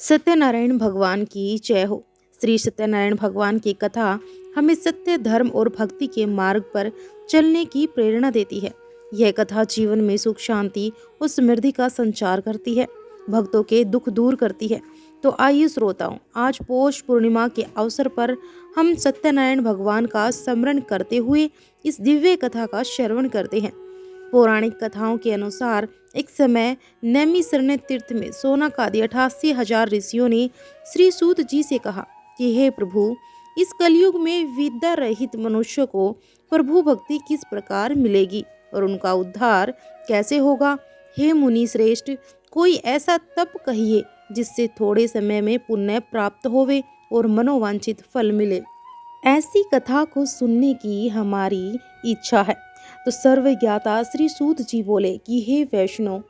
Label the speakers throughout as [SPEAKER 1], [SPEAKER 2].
[SPEAKER 1] सत्यनारायण भगवान की जय हो। श्री सत्यनारायण भगवान की कथा हमें सत्य, धर्म और भक्ति के मार्ग पर चलने की प्रेरणा देती है। यह कथा जीवन में सुख, शांति और समृद्धि का संचार करती है, भक्तों के दुख दूर करती है। तो आइए श्रोताओं, आज पौष पूर्णिमा के अवसर पर हम सत्यनारायण भगवान का स्मरण करते हुए इस दिव्य कथा का श्रवण करते हैं। पौराणिक कथाओं के अनुसार एक समय नैमिषारण्य तीर्थ में शौनकादि 88,000 ऋषियों ने श्री सूत जी से कहा कि हे प्रभु, इस कलयुग में विद्या रहित मनुष्य को प्रभु भक्ति किस प्रकार मिलेगी और उनका उद्धार कैसे होगा। हे मुनि श्रेष्ठ, कोई ऐसा तप कहिए जिससे थोड़े समय में पुण्य प्राप्त होवे और मनोवांछित फल मिले। ऐसी कथा को सुनने की हमारी इच्छा है। तो सर्वज्ञाता श्री सूत जी बोले कि हे वैष्णव,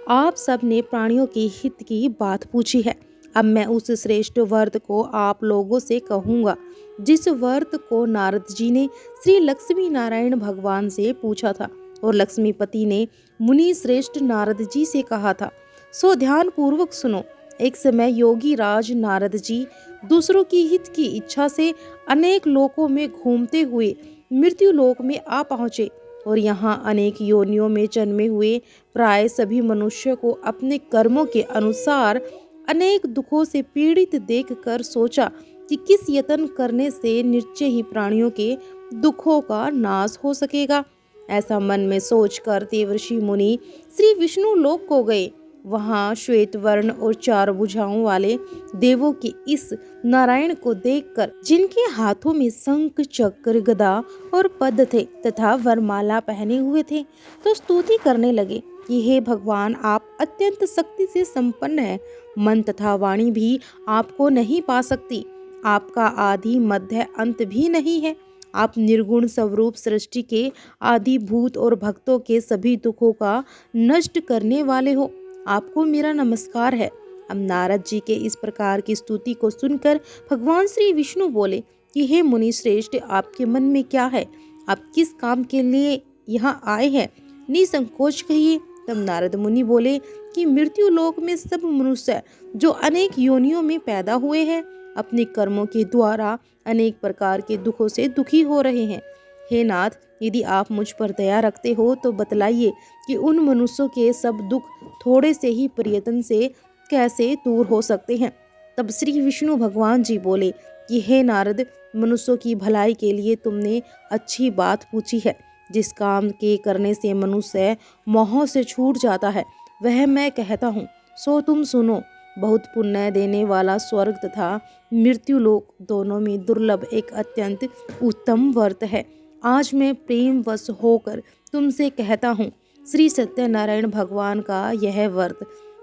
[SPEAKER 1] आप सब ने प्राणियों के हित की बात पूछी है। अब मैं उस श्रेष्ठ व्रत को आप लोगों से कहूँगा जिस व्रत को नारद जी ने श्री लक्ष्मी नारायण भगवान से पूछा था और लक्ष्मीपति ने मुनि श्रेष्ठ नारद जी से कहा था। सो ध्यान पूर्वक सुनो। एक समय योगी राज नारद जी दूसरों की हित की इच्छा से अनेक लोकों में घूमते हुए मृत्यु लोक में आ पहुँचे और यहाँ अनेक योनियों में जन्मे हुए प्राय सभी मनुष्य को अपने कर्मों के अनुसार अनेक दुखों से पीड़ित देखकर सोचा कि किस यत्न करने से निश्चय ही प्राणियों के दुखों का नाश हो सकेगा। ऐसा मन में सोचकर देवर्षि मुनि श्री विष्णु लोक को गए। वहां श्वेत वर्ण और 4 भुजाओं वाले देवों के इस नारायण को देखकर, जिनके हाथों में शंख, चक्र, गदा और पद्म थे तथा वरमाला पहने हुए थे, तो स्तुति करने लगे कि हे भगवान, आप अत्यंत शक्ति से संपन्न हैं। मन तथा वाणी भी आपको नहीं पा सकती। आपका आदि, मध्य, अंत भी नहीं है। आप निर्गुण स्वरूप सृष्टि के आदि भूत और भक्तों के सभी दुखों का नष्ट करने वाले हो। आपको मेरा नमस्कार है। अब नारद जी के इस प्रकार की स्तुति को सुनकर भगवान श्री विष्णु बोले कि हे मुनि श्रेष्ठ, आपके मन में क्या है? आप किस काम के लिए यहाँ आए हैं? निसंकोच कहिए। तब नारद मुनि बोले कि मृत्यु लोक में सब मनुष्य जो अनेक योनियों में पैदा हुए हैं, अपने कर्मों के द्वारा अनेक प्रकार के दुखों से दुखी हो रहे हैं। हे नाथ, यदि आप मुझ पर दया रखते हो तो बतलाइए कि उन मनुष्यों के सब दुख थोड़े से ही प्रयत्न से कैसे दूर हो सकते हैं। तब श्री विष्णु भगवान जी बोले कि हे नारद, मनुष्यों की भलाई के लिए तुमने अच्छी बात पूछी है। जिस काम के करने से मनुष्य मोह से छूट जाता है, वह मैं कहता हूँ, सो तुम सुनो। बहुत पुण्य देने वाला स्वर्ग तथा मृत्यु लोक दोनों में दुर्लभ एक अत्यंत उत्तम व्रत है। आज मैं प्रेम वश होकर तुमसे कहता हूँ, श्री सत्यनारायण भगवान का यह व्रत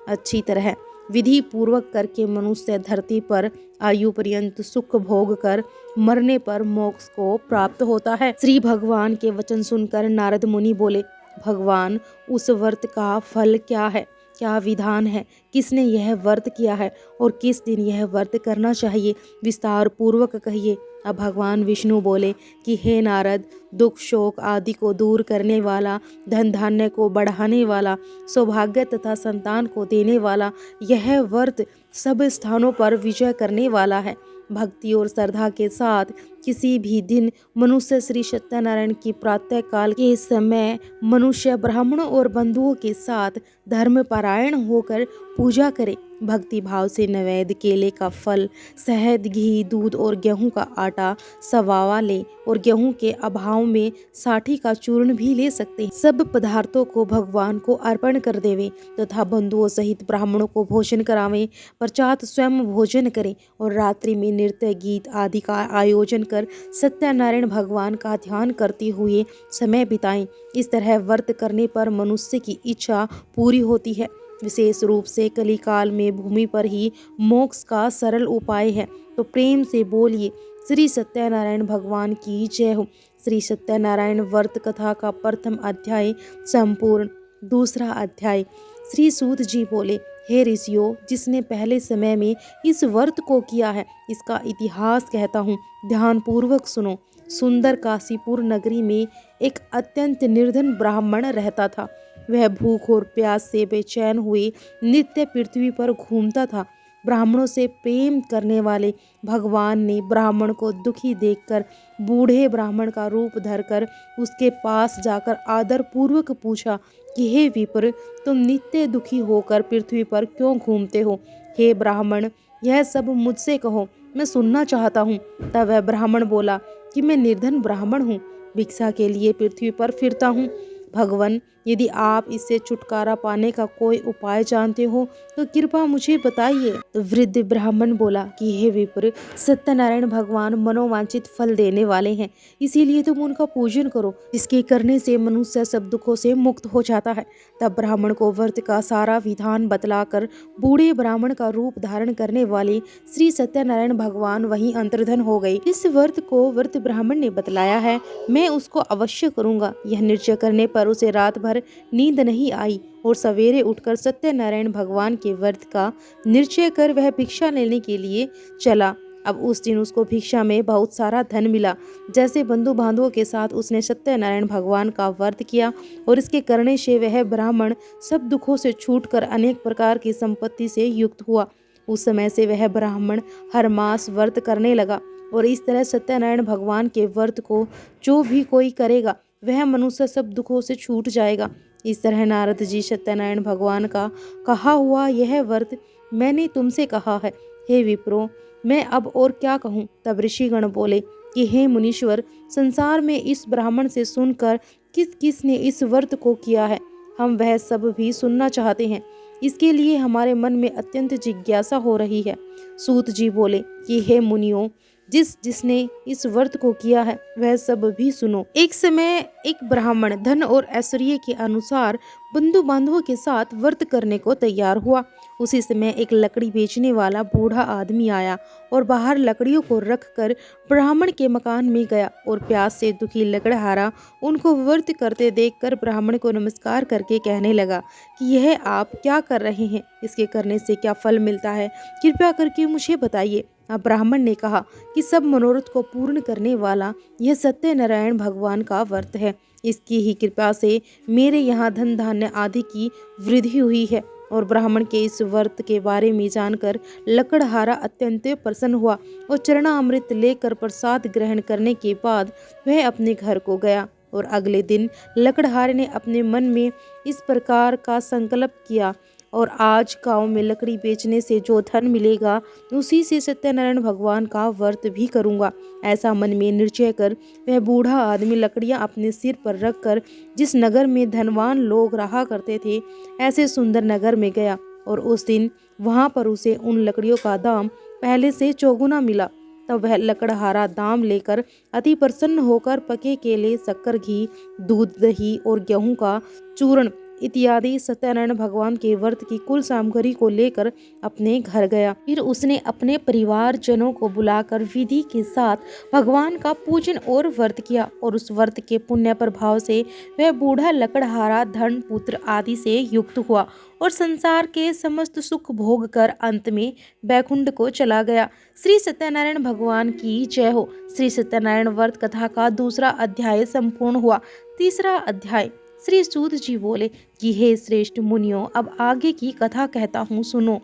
[SPEAKER 1] अच्छी तरह विधि पूर्वक करके मनुष्य धरती पर आयु पर्यंत सुख भोग कर मरने पर मोक्ष को प्राप्त होता है। श्री भगवान के वचन सुनकर नारद मुनि बोले, भगवान, उस व्रत का फल क्या है? क्या विधान है? किसने यह व्रत किया है और किस दिन यह व्रत करना चाहिए? विस्तार पूर्वक कहिए। अब भगवान विष्णु बोले कि हे नारद, दुख, शोक आदि को दूर करने वाला, धन धान्य को बढ़ाने वाला, सौभाग्य तथा संतान को देने वाला यह व्रत सब स्थानों पर विजय करने वाला है। भक्ति और श्रद्धा के साथ किसी भी दिन मनुष्य श्री सत्यनारायण की प्रातः काल के समय मनुष्य ब्राह्मणों और बंधुओं के साथ धर्म परायण होकर पूजा करे। भक्ति भाव से नैवेद्य, केले का फल, शहद, घी, दूध और गेहूं का आटा सवावा ले और गेहूं के अभाव में साठी का चूर्ण भी ले सकते हैं। सब पदार्थों को भगवान को अर्पण कर देवे तथा बंधुओं सहित ब्राह्मणों को भोजन करावें। पश्चात स्वयं भोजन करें और रात्रि में नृत्य, गीत आदि का आयोजन कर सत्यनारायण भगवान का ध्यान करते हुए समय बिताएं। इस तरह व्रत करने पर मनुष्य की इच्छा पूरी होती है। विशेष रूप से कलिकाल में भूमि पर ही मोक्ष का सरल उपाय है। तो प्रेम से बोलिए, श्री सत्यनारायण भगवान की जय हो। श्री सत्यनारायण व्रत कथा का प्रथम अध्याय संपूर्ण। दूसरा अध्याय। श्री सूत जी बोले, हे ऋषियों, जिसने पहले समय में इस व्रत को किया है, इसका इतिहास कहता हूँ, ध्यान पूर्वक सुनो। सुंदर काशीपुर नगरी में एक अत्यंत निर्धन ब्राह्मण रहता था। वह भूख और प्यास से बेचैन हुए नित्य पृथ्वी पर घूमता था। ब्राह्मणों से प्रेम करने वाले भगवान ने ब्राह्मण को दुखी देखकर बूढ़े ब्राह्मण का रूप धरकर उसके पास जाकर आदर पूर्वक पूछा कि हे विप्र, तुम नित्य दुखी होकर पृथ्वी पर क्यों घूमते हो? हे ब्राह्मण, यह सब मुझसे कहो, मैं सुनना चाहता हूँ। तब वह ब्राह्मण बोला कि मैं निर्धन ब्राह्मण हूँ, भिक्षा के लिए पृथ्वी पर फिरता हूँ। भगवान, यदि आप इससे छुटकारा पाने का कोई उपाय जानते हो तो कृपा मुझे बताइए। तो वृद्ध ब्राह्मण बोला कि हे विप्र, सत्यनारायण भगवान मनोवांछित फल देने वाले हैं, इसीलिए तुम उनका पूजन करो, इसके करने से मनुष्य सब दुखों से मुक्त हो जाता है। तब ब्राह्मण को व्रत का सारा विधान बतलाकर बूढ़े ब्राह्मण का रूप धारण करने वाले श्री सत्यनारायण भगवान वहीं अंतर्धन हो गए। इस व्रत को व्रत ब्राह्मण ने बतलाया है, मैं उसको अवश्य करूंगा। यह निश्चय करने पर उसे रात भर नींद नहीं आई और सवेरे उठकर सत्यनारायण भगवान के व्रत का निश्चय कर वह भिक्षा लेने के लिए चला। अब उस दिन उसको भिक्षा में बहुत सारा धन मिला। जैसे बंधु बांधवों के साथ उसने सत्यनारायण भगवान का व्रत किया और इसके करने से वह ब्राह्मण सब दुखों से छूटकर अनेक प्रकार की संपत्ति से युक्त हुआ। उस समय से वह ब्राह्मण हर मास व्रत करने लगा और इस तरह सत्यनारायण भगवान के व्रत को जो भी कोई करेगा वह मनुष्य सब दुखों से छूट जाएगा। इस तरह नारद जी सत्यनारायण भगवान का कहा हुआ यह व्रत मैंने तुमसे कहा है। हे विप्रो, मैं अब और क्या कहूँ? तब ऋषिगण बोले कि हे मुनीश्वर, संसार में इस ब्राह्मण से सुनकर किस किस ने इस व्रत को किया है, हम वह सब भी सुनना चाहते हैं। इसके लिए हमारे मन में अत्यंत जिज्ञासा हो रही है। सूत जी बोले कि हे मुनियों, जिसने इस व्रत को किया है वह सब भी सुनो। एक समय एक ब्राह्मण धन और ऐश्वर्य के अनुसार बंधु बांधवों के साथ व्रत करने को तैयार हुआ। उसी समय एक लकड़ी बेचने वाला बूढ़ा आदमी आया और बाहर लकड़ियों को रखकर ब्राह्मण के मकान में गया और प्यास से दुखी लकड़हारा उनको व्रत करते देखकर ब्राह्मण को नमस्कार करके कहने लगा कि यह आप क्या कर रहे हैं, इसके करने से क्या फल मिलता है, कृपया करके मुझे बताइए। अब ब्राह्मण ने कहा कि सब मनोरथ को पूर्ण करने वाला यह सत्यनारायण भगवान का व्रत है, इसकी ही कृपा से मेरे यहाँ धन धान्य आदि की वृद्धि हुई है। और ब्राह्मण के इस व्रत के बारे में जानकर लकड़हारा अत्यंत प्रसन्न हुआ और चरणामृत लेकर प्रसाद ग्रहण करने के बाद वह अपने घर को गया। और अगले दिन लकड़हारे ने अपने मन में इस प्रकार का संकल्प किया, और आज गांव में लकड़ी बेचने से जो धन मिलेगा उसी से सत्यनारायण भगवान का व्रत भी करूंगा। ऐसा मन में निश्चय कर वह बूढ़ा आदमी लकड़ियां अपने सिर पर रखकर जिस नगर में धनवान लोग रहा करते थे ऐसे सुंदर नगर में गया। और उस दिन वहां पर उसे उन लकड़ियों का दाम पहले से चौगुना मिला। तब वह लकड़हारा दाम लेकर अति प्रसन्न होकर पके केले, शक्कर, घी, दूध, दही और गेहूं का चूर्ण इत्यादि सत्यनारायण भगवान के व्रत की कुल सामग्री को लेकर अपने घर गया। फिर उसने अपने परिवार जनों को बुलाकर विधि के साथ भगवान का पूजन और व्रत किया। और उस व्रत के पुण्य प्रभाव से वह बूढ़ा लकड़हारा धन, पुत्र आदि से युक्त हुआ और संसार के समस्त सुख भोग कर अंत में बैकुंठ को चला गया। श्री सत्यनारायण भगवान की जय हो। श्री सत्यनारायण व्रत कथा का दूसरा अध्याय संपूर्ण हुआ। तीसरा अध्याय। श्री सूत जी बोले कि हे श्रेष्ठ मुनियों, अब आगे की कथा कहता हूँ, सुनो।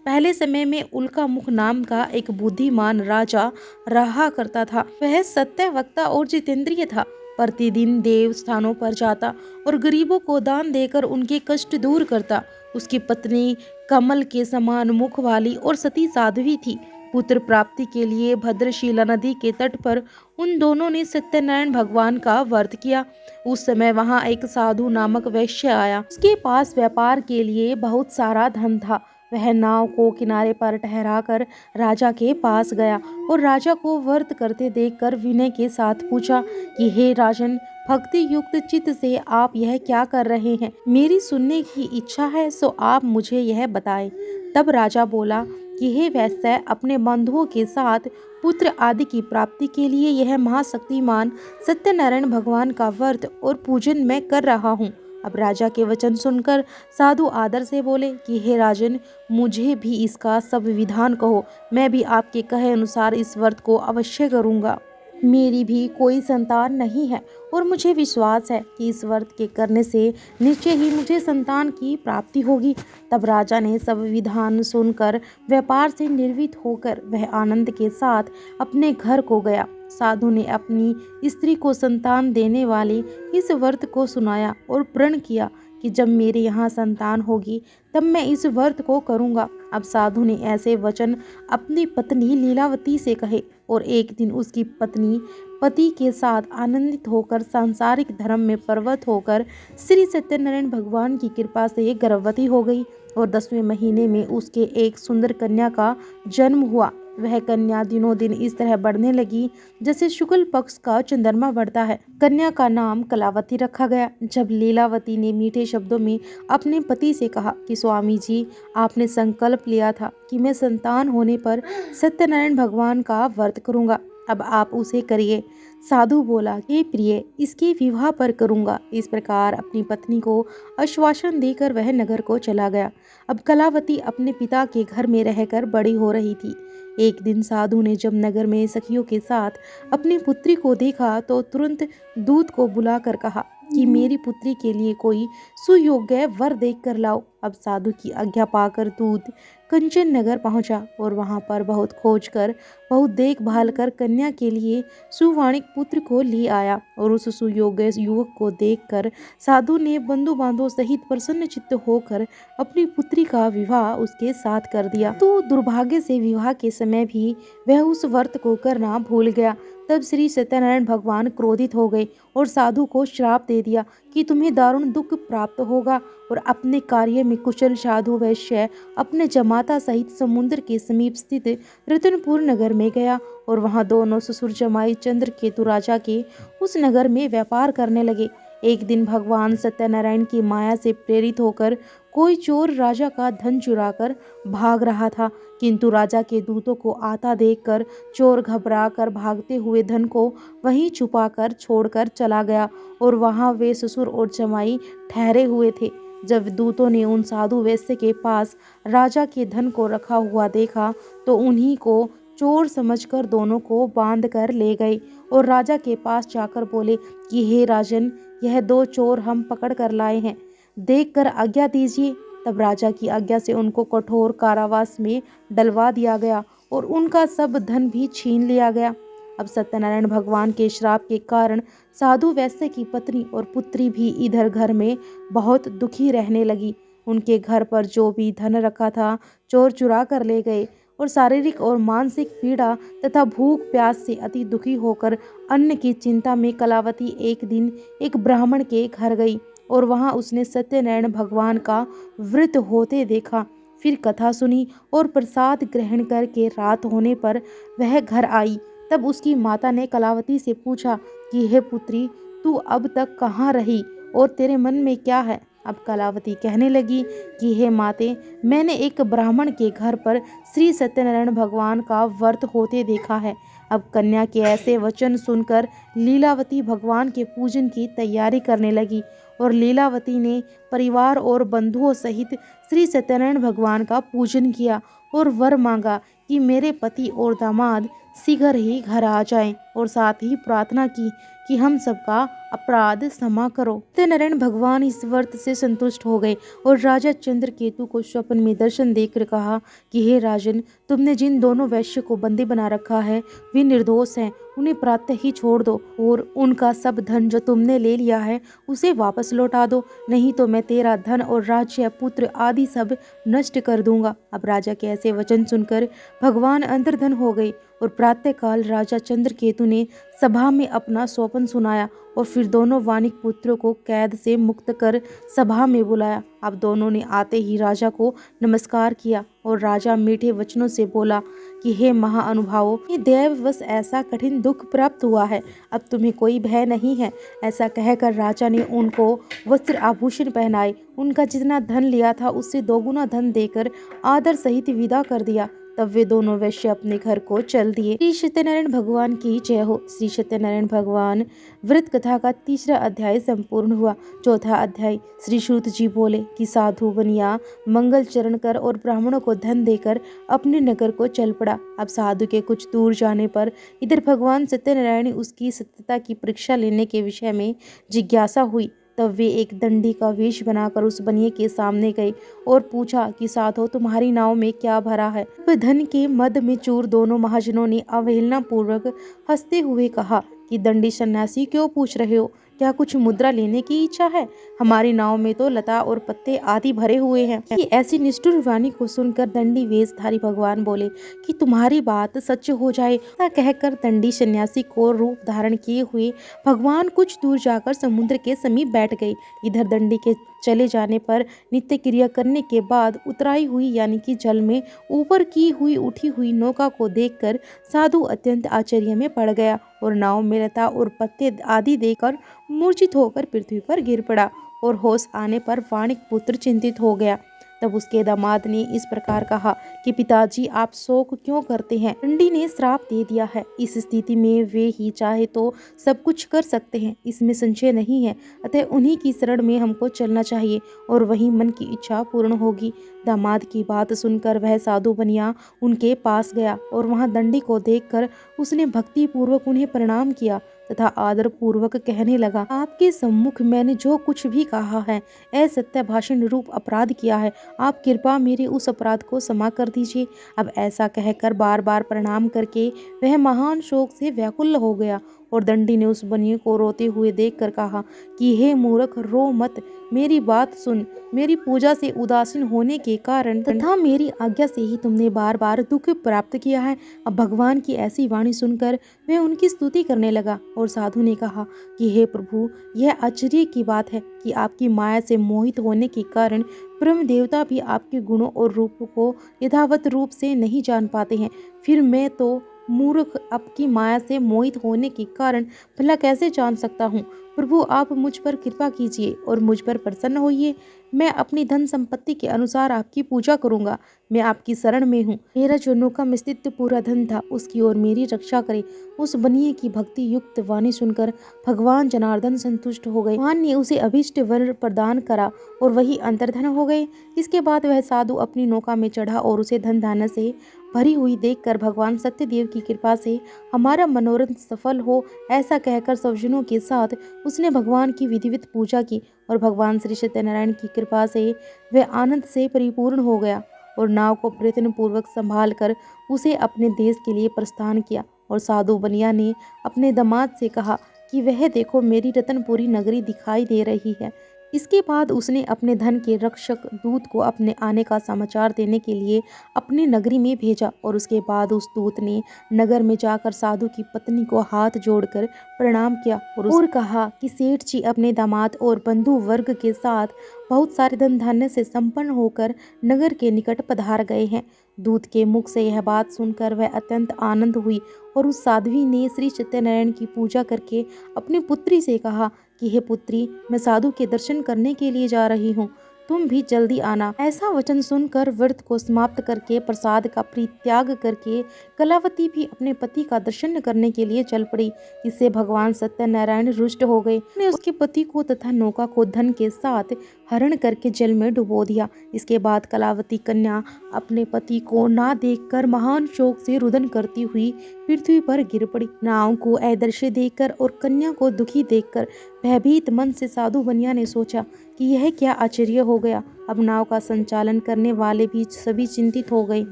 [SPEAKER 1] पहले समय में उल्का मुख नाम का एक बुद्धिमान राजा रहा करता था। वह सत्यवक्ता और जितेंद्रिय था। प्रतिदिन देव स्थानों पर जाता और गरीबों को दान देकर उनके कष्ट दूर करता। उसकी पत्नी कमल के समान मुख वाली और सती साध्वी थी। पुत्र प्राप्ति के लिए भद्रशिला नदी के तट पर उन दोनों ने सत्यनारायण भगवान का व्रत किया। उस समय वहां एक साधु नामक वैश्य आया। उसके पास व्यापार के लिए बहुत सारा धन था। वह नाव को किनारे पर ठहराकर राजा के पास गया और राजा को व्रत करते देखकर विनय के साथ पूछा कि हे राजन, भक्ति युक्त चित्त से आप यह क्या कर रहे हैं? मेरी सुनने की इच्छा है, सो आप मुझे यह बताएं। तब राजा बोला कि हे वैश्य, अपने बंधुओं के साथ पुत्र आदि की प्राप्ति के लिए यह महाशक्तिमान सत्यनारायण भगवान का व्रत और पूजन मैं कर रहा हूँ। अब राजा के वचन सुनकर साधु आदर से बोले कि हे राजन, मुझे भी इसका सब विधान कहो, मैं भी आपके कहे अनुसार इस व्रत को अवश्य करूँगा। मेरी भी कोई संतान नहीं है और मुझे विश्वास है कि इस व्रत के करने से निश्चय ही मुझे संतान की प्राप्ति होगी। तब राजा ने सब विधान सुनकर व्यापार से निर्वित होकर वह आनंद के साथ अपने घर को गया। साधु ने अपनी स्त्री को संतान देने वाले इस व्रत को सुनाया और प्रण किया कि जब मेरे यहाँ संतान होगी तब मैं इस व्रत को करूँगा। अब साधु ने ऐसे वचन अपनी पत्नी लीलावती से कहे और एक दिन उसकी पत्नी पति के साथ आनंदित होकर सांसारिक धर्म में प्रवृत्त होकर श्री सत्यनारायण भगवान की कृपा से गर्भवती हो गई और 10वें महीने में उसके एक सुंदर कन्या का जन्म हुआ। वह कन्या दिनों दिन इस तरह बढ़ने लगी जैसे शुक्ल पक्ष का चंद्रमा बढ़ता है। कन्या का नाम कलावती रखा गया। जब लीलावती ने मीठे शब्दों में अपने पति से कहा कि स्वामी जी, आपने संकल्प लिया था कि मैं संतान होने पर सत्यनारायण भगवान का व्रत करूंगा, अब आप उसे करिए। साधु बोला, हे प्रिय, इसके विवाह पर करूंगा। इस प्रकार अपनी पत्नी को आश्वासन देकर वह नगर को चला गया। अब कलावती अपने पिता के घर में रहकर बड़ी हो रही थी। एक दिन साधु ने जब नगर में सखियों के साथ अपनी पुत्री को देखा तो तुरंत दूत को बुलाकर कहा कि मेरी पुत्री के लिए कोई सुयोग्य वर देख कर लाओ। अब साधु की आज्ञा पाकर दूत कंचन नगर पहुंचा और वहां पर बहुत खोज कर, बहुत देखभाल कर कन्या के लिए सुवाणिक पुत्र को ले आया और उस सुयोग्य युवक को देखकर साधु ने बंधु बांधव सहित प्रसन्न चित्त होकर अपनी पुत्री का विवाह उसके साथ कर दिया। तो दुर्भाग्य से विवाह के समय भी वह उस व्रत को करना भूल गया। तब श्री सत्यनारायण भगवान क्रोधित हो गए और साधु को श्राप दे दिया कि तुम्हें दारुण दुख प्राप्त होगा। और अपने कार्य में कुशल साधु वैश्य अपने जमाता सहित समुद्र के समीप स्थित रतनपुर नगर में गया और वहां दोनों ससुर जमाई चंद्रकेतु राजा के उस नगर में व्यापार करने लगे। एक दिन भगवान सत्यनारायण की माया से प्रेरित होकर कोई चोर राजा का धन चुराकर भाग रहा था, किंतु राजा के दूतों को आता देखकर चोर घबरा कर भागते हुए धन को वहीं छुपाकर छोड़कर चला गया और वहां वे ससुर और जमाई ठहरे हुए थे। जब दूतों ने उन साधु वैश्य के पास राजा के धन को रखा हुआ देखा तो उन्हीं को चोर समझकर दोनों को बांध कर ले गए और राजा के पास जाकर बोले कि हे राजन, यह 2 चोर हम पकड़ कर लाए हैं, देखकर आज्ञा दीजिए। तब राजा की आज्ञा से उनको कठोर कारावास में डलवा दिया गया और उनका सब धन भी छीन लिया गया। अब सत्यनारायण भगवान के श्राप के कारण साधु वैश्य की पत्नी और पुत्री भी इधर घर में बहुत दुखी रहने लगी। उनके घर पर जो भी धन रखा था चोर चुरा कर ले गए और शारीरिक और मानसिक पीड़ा तथा भूख प्यास से अति दुखी होकर अन्न की चिंता में कलावती एक दिन एक ब्राह्मण के घर गई और वहां उसने सत्यनारायण भगवान का व्रत होते देखा। फिर कथा सुनी और प्रसाद ग्रहण करके रात होने पर वह घर आई। तब उसकी माता ने कलावती से पूछा कि हे पुत्री, तू अब तक कहाँ रही और तेरे मन में क्या है। अब कलावती कहने लगी कि हे माते, मैंने एक ब्राह्मण के घर पर श्री सत्यनारायण भगवान का व्रत होते देखा है। अब कन्या के ऐसे वचन सुनकर लीलावती भगवान के पूजन की तैयारी करने लगी और लीलावती ने परिवार और बंधुओं सहित श्री सत्यनारायण भगवान का पूजन किया और वर मांगा कि मेरे पति और दामाद शीघ्र ही घर आ जाएं और साथ ही प्रार्थना की कि हम सबका अपराध क्षमा करो। सत्यनारायण भगवान इस व्रत से संतुष्ट हो गए और राजा चंद्रकेतु को स्वप्न में दर्शन देकर कहा कि हे राजन, तुमने जिन दोनों वैश्य को बंदी बना रखा है वे निर्दोष हैं, उन्हें प्रातः ही छोड़ दो और उनका सब धन जो तुमने ले लिया है उसे वापस लौटा दो, नहीं तो मैं तेरा धन और राज्य पुत्र आदि सब नष्ट कर दूंगा। अब राजा के ऐसे वचन सुनकर भगवान अंतर्धन हो गए और प्रातःकाल राजा चंद्रकेतु ने सभा में अपना स्वप्न सुनाया और फिर दोनों वानिक पुत्रों को कैद से मुक्त कर सभा में बुलाया। अब दोनों ने आते ही राजा को नमस्कार किया और राजा मीठे वचनों से बोला कि हे महाअनुभावों, दैववश ऐसा कठिन दुख प्राप्त हुआ है, अब तुम्हें कोई भय नहीं है। ऐसा कहकर राजा ने उनको वस्त्र आभूषण पहनाए, उनका जितना धन लिया था उससे 2 गुना धन देकर आदर सहित विदा कर दिया। तब वे दोनों वैश्य अपने घर को चल दिए। श्री सत्यनारायण भगवान की जय हो। श्री सत्यनारायण भगवान व्रत कथा का तीसरा अध्याय संपूर्ण हुआ। चौथा अध्याय। श्री सूत जी बोले कि साधु बनिया मंगल चरण कर और ब्राह्मणों को धन देकर अपने नगर को चल पड़ा। अब साधु के कुछ दूर जाने पर इधर भगवान सत्यनारायण उसकी सत्यता की परीक्षा लेने के विषय में जिज्ञासा हुई। तब वे एक दंडी का वेश बनाकर उस बनिए के सामने गए और पूछा कि साधो, तुम्हारी नाव में क्या भरा है। धन के मद में चूर दोनों महाजनों ने अवहेलना पूर्वक हंसते हुए कहा कि दंडी सन्यासी, क्यों पूछ रहे हो? क्या कुछ मुद्रा लेने की इच्छा है? हमारी नाव में तो लता और पत्ते आदि भरे हुए हैं। कि ऐसी निष्ठुर वाणी को सुनकर दंडी वेशधारी भगवान बोले कि तुम्हारी बात सच हो जाए। ऐसा कहकर दंडी सन्यासी को रूप धारण किए हुए भगवान कुछ दूर जाकर समुद्र के समीप बैठ गए। इधर दंडी के चले जाने पर नित्य क्रिया करने के बाद उतराई हुई यानी कि जल में ऊपर की हुई उठी हुई नौका को देखकर साधु अत्यंत आश्चर्य में पड़ गया और नाव में लता और पत्ते आदि देकर मूर्छित होकर पृथ्वी पर गिर पड़ा और होश आने पर वाणिक पुत्र चिंतित हो गया। तब उसके दामाद ने इस प्रकार कहा कि पिताजी, आप शोक क्यों करते हैं? दंडी ने श्राप दे दिया है। इस स्थिति में वे ही चाहे तो सब कुछ कर सकते हैं, इसमें संशय नहीं है। अतः उन्हीं की शरण में हमको चलना चाहिए और वही मन की इच्छा पूर्ण होगी। दामाद की बात सुनकर वह साधु बनिया उनके पास गया और वहां दंडी को देखकर उसने भक्ति पूर्वक उन्हें प्रणाम किया तथा आदर पूर्वक कहने लगा, आपके सम्मुख मैंने जो कुछ भी कहा है असत्य भाषण रूप अपराध किया है। आप कृपा मेरे उस अपराध को क्षमा कर दीजिए। अब ऐसा कहकर बार बार प्रणाम करके वह महान शोक से व्याकुल हो गया और दंडी ने उस बनिए को रोते हुए देखकर कहा कि हे मूर्ख, रो मत, मेरी बात सुन। मेरी पूजा से उदासीन होने के कारण तथा मेरी आज्ञा से ही तुमने बार बार दुख प्राप्त किया है। अब भगवान की ऐसी वाणी सुनकर वह उनकी स्तुति करने लगा और साधु ने कहा कि हे प्रभु, यह आश्चर्य की बात है कि आपकी माया से मोहित होने के कारण ब्रह्म देवता भी आपके गुणों और रूप को यथावत रूप से नहीं जान पाते हैं। फिर मैं तो मूर्ख आपकी माया से मोहित होने के कारण भला कैसे जान सकता हूँ? प्रभु, आप मुझ पर कृपा कीजिए और मुझ पर प्रसन्न होइए। मैं अपनी धन संपत्ति के अनुसार आपकी पूजा करूंगा। मैं आपकी शरण में हूँ। मेरा जो नौका में स्थित पूरा धन था उसकी ओर मेरी रक्षा करे। उस बनिए की भक्ति युक्त वाणी सुनकर भगवान जनार्दन संतुष्ट हो गए। भगवान ने उसे अभीष्ट वर प्रदान करा और वही अंतर्धन हो गए। इसके बाद वह साधु अपनी नौका में चढ़ा और उसे धन धान्य से भरी हुई देखकर भगवान सत्यदेव की कृपा से हमारा मनोरथ सफल हो, ऐसा कहकर स्वजनों के साथ उसने भगवान की विधिवत पूजा की और भगवान श्री सत्यनारायण की कृपा से वह आनंद से परिपूर्ण हो गया और नाव को प्रयत्न पूर्वक संभाल कर उसे अपने देश के लिए प्रस्थान किया। और साधु बनिया ने अपने दामाद से कहा कि वह देखो, मेरी रतनपुरी नगरी दिखाई दे रही है। इसके बाद उसने अपने धन के रक्षक दूत को अपने आने का समाचार देने के लिए अपनी नगरी में भेजा और उसके बाद उस दूत ने नगर में जाकर साधु की पत्नी को हाथ जोड़कर प्रणाम किया और कहा कि सेठ जी अपने दामाद और बंधु वर्ग के साथ बहुत सारे धन धान्य से संपन्न होकर नगर के निकट पधार गए हैं। दूत के मुख से यह बात सुनकर वह अत्यंत आनंद हुई और उस साध्वी ने श्री सत्यनारायण की पूजा करके अपनी पुत्री से कहा कि हे पुत्री, मैं साधु के दर्शन करने के लिए जा रही हूँ, तुम भी जल्दी आना। ऐसा वचन सुनकर व्रत को समाप्त करके प्रसाद का परित्याग करके कलावती भी अपने पति का दर्शन करने के लिए चल पड़ी। इससे भगवान सत्यनारायण रुष्ट हो गए। उन्होंने उसके पति को तथा नौका को धन के साथ हरण करके जल में डुबो दिया। इसके बाद कलावती कन्या अपने पति को ना देखकर महान शोक से रुदन करती हुई पृथ्वी पर गिर पड़ी। नाव को अदृश्य देखकर और कन्या को दुखी देखकर भयभीत मन से साधु बनिया ने सोचा कि यह क्या आश्चर्य हो गया। अब नाव का संचालन करने वाले भी सभी चिंतित हो गए।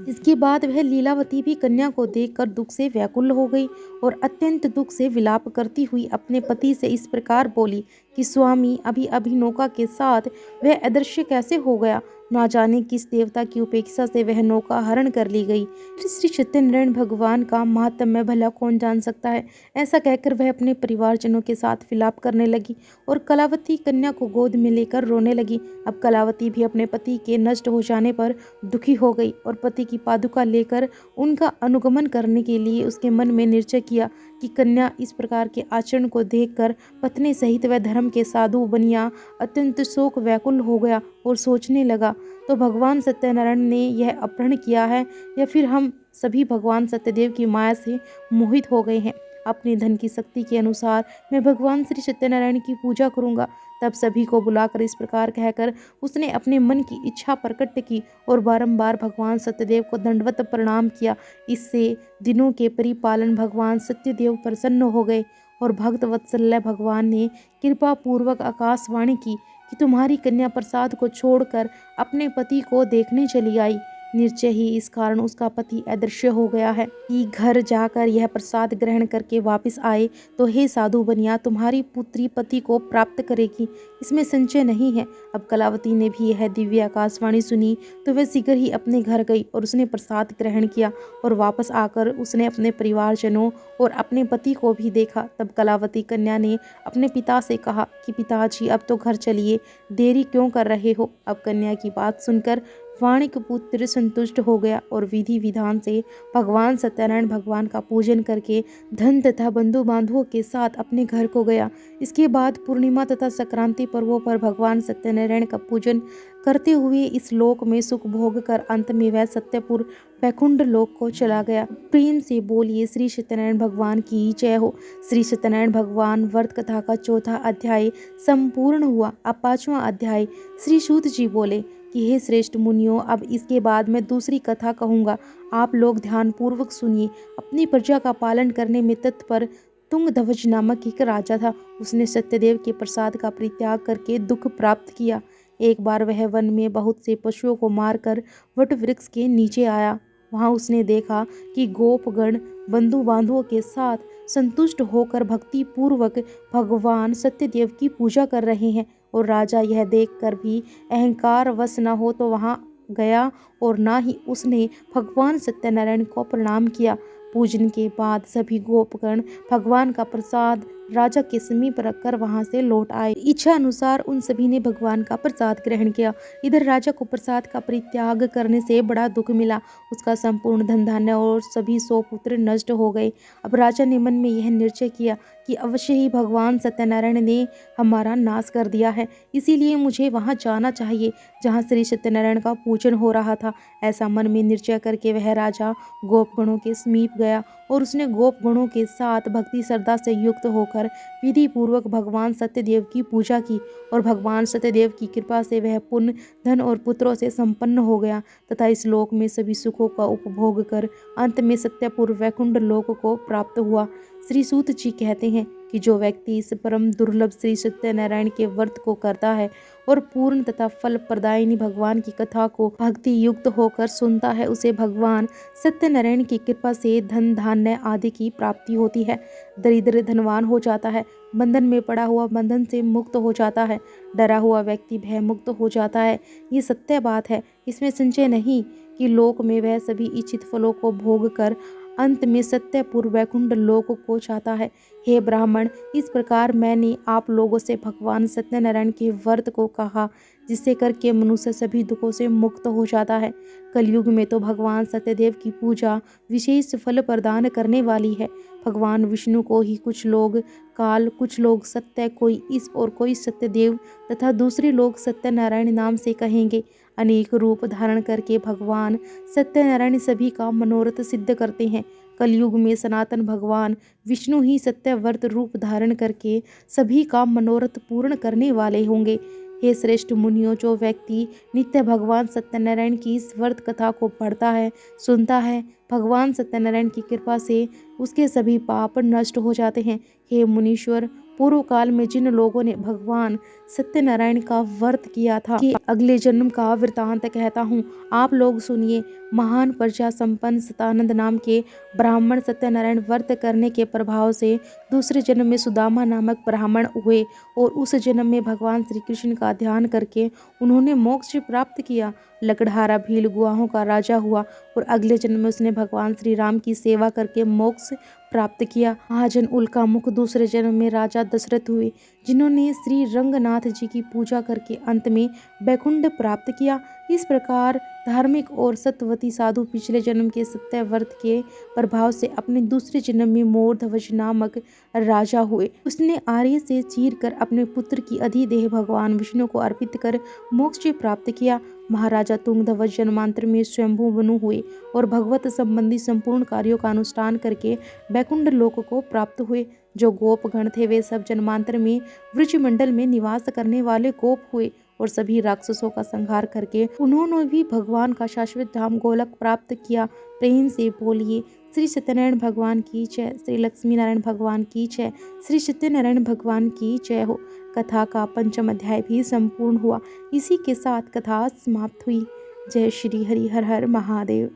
[SPEAKER 1] इसके बाद वह लीलावती भी कन्या को देखकर दुख से व्याकुल हो गई और अत्यंत दुख से विलाप करती हुई अपने पति से इस प्रकार बोली कि स्वामी, अभी अभी नौका के साथ वह अदृश्य कैसे हो गया? ना जाने किस देवता की उपेक्षा से वह नौका हरण कर ली गई। श्री सत्यनारायण भगवान का महात्म्य भला कौन जान सकता है? ऐसा कहकर वह अपने परिवारजनों के साथ विलाप करने लगी और कलावती कन्या को गोद में लेकर रोने लगी। अब कलावती भी भी अपने पति के नष्ट हो जाने पर दुखी हो गई और पति की पादुका लेकर उनका अनुगमन करने के लिए उसके मन में निश्चय किया कि कन्या इस प्रकार के आचरण को देखकर पत्नी सहित वह धर्म के साधु बनिया अत्यंत शोक व्याकुल हो गया और सोचने लगा, तो भगवान सत्यनारायण ने यह अपहरण किया है या फिर हम सभी भगवान सत्यदेव की माया से मोहित हो गए हैं। अपने धन की शक्ति के अनुसार मैं भगवान श्री सत्यनारायण की पूजा करूंगा। तब सभी को बुलाकर इस प्रकार कहकर उसने अपने मन की इच्छा प्रकट की और बारंबार भगवान सत्यदेव को दंडवत प्रणाम किया। इससे दिनों के परिपालन भगवान सत्यदेव प्रसन्न हो गए और भक्त वत्सल्य भगवान ने कृपा पूर्वक आकाशवाणी की कि तुम्हारी कन्या प्रसाद को छोड़कर अपने पति को देखने चली आई। निश्चय ही इस कारण उसका पति अदृश्य हो गया है कि घर जाकर यह प्रसाद ग्रहण करके वापस आए तो हे साधु बनिया, तुम्हारी पुत्री पति को प्राप्त करेगी, इसमें संशय नहीं है। अब कलावती ने भी यह दिव्य आकाशवाणी सुनी तो वह शीघ्र ही अपने घर गई और उसने प्रसाद ग्रहण किया और वापस आकर उसने अपने परिवारजनों और अपने पति को भी देखा। तब कलावती कन्या ने अपने पिता से कहा कि पिताजी अब तो घर चलिए, देरी क्यों कर रहे हो। अब कन्या की बात सुनकर वाणिक पुत्र संतुष्ट हो गया और विधि विधान से भगवान सत्यनारायण भगवान का पूजन करके धन तथा बंधु बांधवों के साथ अपने घर को गया। इसके बाद पूर्णिमा तथा संक्रांति पर्वों पर भगवान सत्यनारायण का पूजन करते हुए इस लोक में सुख भोग कर अंत में वह सत्यपुर वैकुंठ लोक को चला गया। प्रेम से बोलिए श्री सत्यनारायण भगवान की जय हो। श्री सत्यनारायण भगवान व्रत कथा का चौथा अध्याय संपूर्ण हुआ। अब पांचवा अध्याय। श्री सूत जी बोले कि हे श्रेष्ठ मुनियों, अब इसके बाद मैं दूसरी कथा कहूँगा, आप लोग ध्यानपूर्वक सुनिए। अपनी प्रजा का पालन करने में तत्पर तुंगध्वज नामक एक राजा था। उसने सत्यदेव के प्रसाद का परित्याग करके दुख प्राप्त किया। एक बार वह वन में बहुत से पशुओं को मारकर वट वृक्ष के नीचे आया। वहां उसने देखा कि गोपगण बंधु बांधवों के साथ संतुष्ट होकर भक्ति पूर्वक भगवान सत्यदेव की पूजा कर रहे हैं और राजा यह देखकर भी अहंकार वश न हो तो वहां गया और ना ही उसने भगवान सत्यनारायण को प्रणाम किया। पूजन के बाद सभी गोपगण भगवान का प्रसाद राजा के समीप रखकर वहां से लौट आए। इच्छा अनुसार उन सभी ने भगवान का प्रसाद ग्रहण किया। इधर राजा को प्रसाद का परित्याग करने से बड़ा दुख मिला। उसका संपूर्ण धन धान्य और सभी 100 पुत्र नष्ट हो गए। अब राजा ने मन में यह निश्चय किया कि अवश्य ही भगवान सत्यनारायण ने हमारा नाश कर दिया है, इसीलिए मुझे वहां जाना चाहिए जहां श्री सत्यनारायण का पूजन हो रहा था। ऐसा मन में निश्चय करके वह राजा गोपगणों के समीप गया और उसने गोपगणों के साथ भक्ति श्रद्धा से युक्त होकर विधि पूर्वक भगवान सत्यदेव की पूजा की और भगवान सत्यदेव की कृपा से वह पुण्य धन और पुत्रों से संपन्न हो गया तथा इस लोक में सभी सुखों का उपभोग कर अंत में सत्यपुर वैकुंठ लोक को प्राप्त हुआ। श्री सूत जी कहते हैं कि जो व्यक्ति इस परम दुर्लभ श्री सत्यनारायण के व्रत को करता है और पूर्ण तथा फल प्रदायिनी भगवान की कथा को भक्ति युक्त होकर सुनता है, उसे भगवान सत्यनारायण की कृपा से धन धान्य आदि की प्राप्ति होती है। दरिद्र धनवान हो जाता है, बंधन में पड़ा हुआ बंधन से मुक्त हो जाता है, डरा हुआ व्यक्ति भय मुक्त हो जाता है। ये सत्य बात है, इसमें संशय नहीं कि लोक में वह सभी इच्छित फलों को भोग कर अंत में सत्यपुर वैकुंठ लोक को चाहता है। हे ब्राह्मण, इस प्रकार मैंने आप लोगों से भगवान सत्यनारायण के व्रत को कहा जिससे करके मनुष्य सभी दुखों से मुक्त हो जाता है। कलयुग में तो भगवान सत्यदेव की पूजा विशेष फल प्रदान करने वाली है। भगवान विष्णु को ही कुछ लोग काल, कुछ लोग सत्य, कोई इस और कोई सत्यदेव तथा दूसरे लोग सत्यनारायण नाम से कहेंगे। अनेक रूप धारण करके भगवान सत्यनारायण सभी का मनोरथ सिद्ध करते हैं। कलयुग में सनातन भगवान विष्णु ही सत्यव्रत रूप धारण करके सभी का मनोरथ पूर्ण करने वाले होंगे। हे श्रेष्ठ मुनियों, जो व्यक्ति नित्य भगवान सत्यनारायण की इस व्रत कथा को पढ़ता है, सुनता है, भगवान सत्यनारायण की कृपा से उसके सभी पाप नष्ट हो जाते हैं। हे मुनीश्वर, पूर्व काल में जिन लोगों ने भगवान सत्यनारायण का व्रत किया था कि अगले जन्म का वृतांत कहता हूँ, आप लोग सुनिए। महान प्रजा संपन्न सतानंद नाम के ब्राह्मण सत्यनारायण व्रत करने के प्रभाव से दूसरे जन्म में सुदामा नामक ब्राह्मण हुए और उस जन्म में भगवान श्री कृष्ण का ध्यान करके उन्होंने मोक्ष प्राप्त किया। लकड़हारा भील गुआहों का राजा हुआ और अगले जन्म में उसने भगवान श्री राम की सेवा करके मोक्ष प्राप्त किया। महाजन उल्का मुख दूसरे जन्म में राजा दशरथ हुए, जिन्होंने श्री रंगनाथ जी की पूजा करके अंत में वैकुंठ प्राप्त किया। इस प्रकार धार्मिक और सत्यवती साधु पिछले जन्म के सत्यव्रत के प्रभाव से अपने दूसरे जन्म में मोरध्वज नामक राजा हुए। उसने आर्य से चीर कर अपने पुत्र की अधिदेह भगवान विष्णु को अर्पित कर मोक्ष प्राप्त किया। महाराजा तुंगध्वज जन्मांतर में स्वयंभू मनु हुए और भगवत संबंधी संपूर्ण कार्यों का अनुष्ठान करके वैकुंठ लोक को प्राप्त हुए। जो गोपगण थे वे सब जन्मांतर में वृषमंडल में निवास करने वाले गोप हुए और सभी राक्षसों का संहार करके उन्होंने भी भगवान का शाश्वत धाम गोलक प्राप्त किया। प्रेम से बोलिए श्री सत्यनारायण भगवान की जय, श्री लक्ष्मी नारायण भगवान की जय, श्री सत्यनारायण भगवान की जय हो। कथा का पंचम अध्याय भी संपूर्ण हुआ। इसी के साथ कथा समाप्त हुई। जय श्री हरि हर हर महादेव।